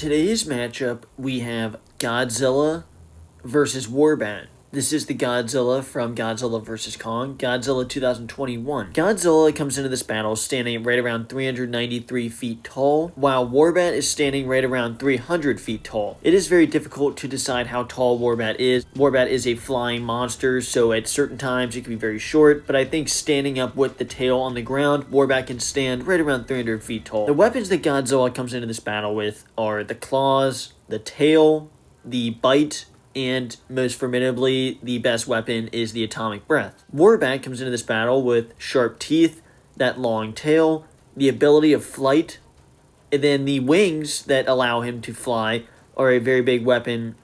today's matchup, we have Godzilla versus Warbat. This is the Godzilla from Godzilla vs. Kong, Godzilla 2021. Godzilla comes into this battle standing right around 393 feet tall, while Warbat is standing right around 300 feet tall. It is very difficult to decide how tall Warbat is. Warbat is a flying monster, so at certain times it can be very short, but I think standing up with the tail on the ground, Warbat can stand right around 300 feet tall. The weapons that Godzilla comes into this battle with are the claws, the tail, the bite, and most formidably, the best weapon is the atomic breath. Warbat comes into this battle with sharp teeth, that long tail, the ability of flight, and then the wings that allow him to fly are a very big weapon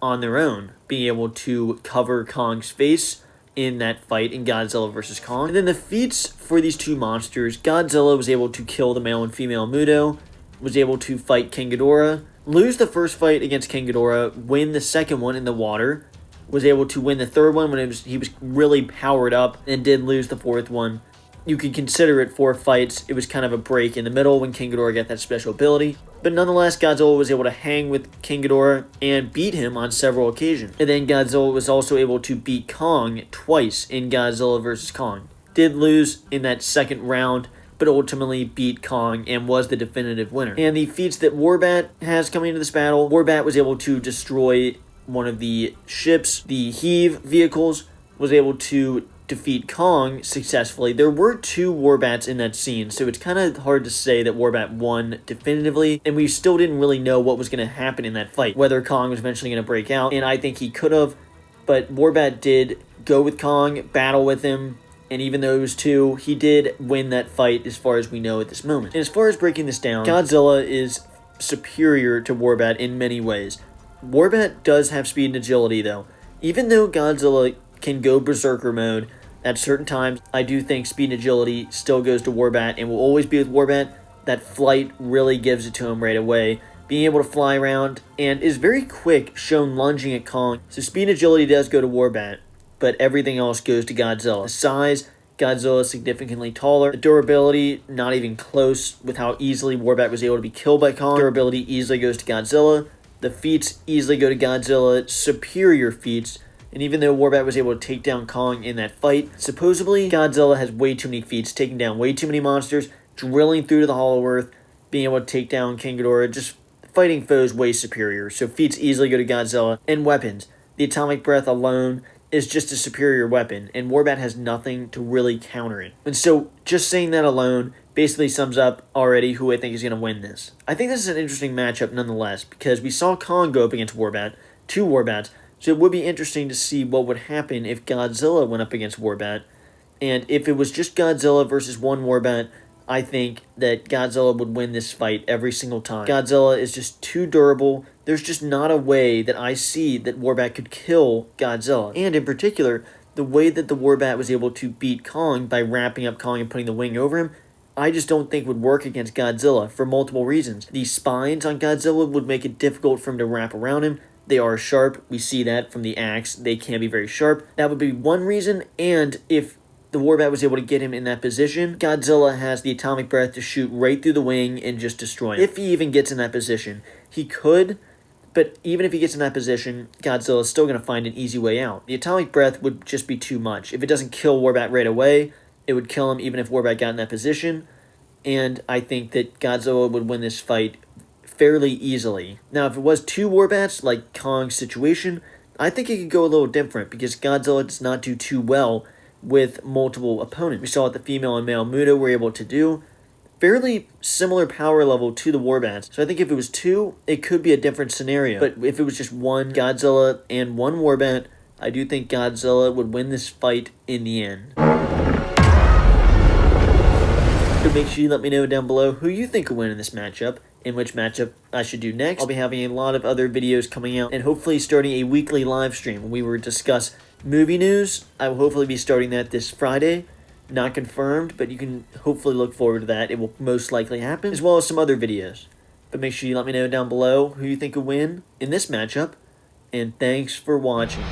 on their own, being able to cover Kong's face in that fight in Godzilla vs. Kong. And then the feats for these two monsters, Godzilla was able to kill the male and female Muto, was able to fight King Ghidorah, lose the first fight against King Ghidorah, win the second one in the water, was able to win the third one when he was really powered up, and did lose the fourth one. You could consider it 4 fights. It was kind of a break in the middle when King Ghidorah got that special ability. But nonetheless, Godzilla was able to hang with King Ghidorah and beat him on several occasions. And then Godzilla was also able to beat Kong twice in Godzilla vs. Kong. Did lose in that second round, but ultimately beat Kong and was the definitive winner. And the feats that Warbat has coming into this battle, Warbat was able to destroy one of the ships, the Heave vehicles, was able to defeat Kong successfully. There were 2 Warbats in that scene, so it's kind of hard to say that Warbat won definitively, and we still didn't really know what was going to happen in that fight, whether Kong was eventually going to break out, and I think he could have, but Warbat did go with Kong, battle with him, and even though it was 2, he did win that fight as far as we know at this moment. And as far as breaking this down, Godzilla is superior to Warbat in many ways. Warbat does have speed and agility though. Even though Godzilla can go berserker mode at certain times, I do think speed and agility still goes to Warbat and will always be with Warbat. That flight really gives it to him right away. Being able to fly around and is very quick, shown lunging at Kong. So speed and agility does go to Warbat, but everything else goes to Godzilla. The size, Godzilla is significantly taller. The durability, not even close with how easily Warbat was able to be killed by Kong. Durability easily goes to Godzilla. The feats easily go to Godzilla. Superior feats. And even though Warbat was able to take down Kong in that fight, supposedly Godzilla has way too many feats, taking down way too many monsters, drilling through to the Hollow Earth, being able to take down King Ghidorah, just fighting foes way superior. So feats easily go to Godzilla. And weapons. The atomic breath alone is just a superior weapon, and Warbat has nothing to really counter it. And so, just saying that alone basically sums up already who I think is going to win this. I think this is an interesting matchup nonetheless, because we saw Kong go up against Warbat, 2 Warbats, so it would be interesting to see what would happen if Godzilla went up against Warbat, and if it was just Godzilla versus 1 Warbat, I think that Godzilla would win this fight every single time. Godzilla is just too durable. There's just not a way that I see that Warbat could kill Godzilla. And in particular, the way that the Warbat was able to beat Kong by wrapping up Kong and putting the wing over him, I just don't think would work against Godzilla for multiple reasons. The spines on Godzilla would make it difficult for him to wrap around him. They are sharp. We see that from the axe. They can be very sharp. That would be one reason. And if the Warbat was able to get him in that position, Godzilla has the atomic breath to shoot right through the wing and just destroy him. If he even gets in that position, he could, but even if he gets in that position, Godzilla is still going to find an easy way out. The atomic breath would just be too much. If it doesn't kill Warbat right away, it would kill him even if Warbat got in that position, and I think that Godzilla would win this fight fairly easily. Now, if it was 2 Warbats, like Kong's situation, I think it could go a little different, because Godzilla does not do too well with multiple opponents. We saw what the female and male Muto were able to do. Fairly similar power level to the Warbats. So I think if it was 2, it could be a different scenario. But if it was just 1 Godzilla and 1 Warbat, I do think Godzilla would win this fight in the end. So make sure you let me know down below who you think will win in this matchup, and which matchup I should do next. I'll be having a lot of other videos coming out, and hopefully starting a weekly live stream when we will discuss movie news. I will hopefully be starting that this Friday. Not confirmed, but you can hopefully look forward to that. It will most likely happen, as well as some other videos. But make sure you let me know down below who you think will win in this matchup, and thanks for watching.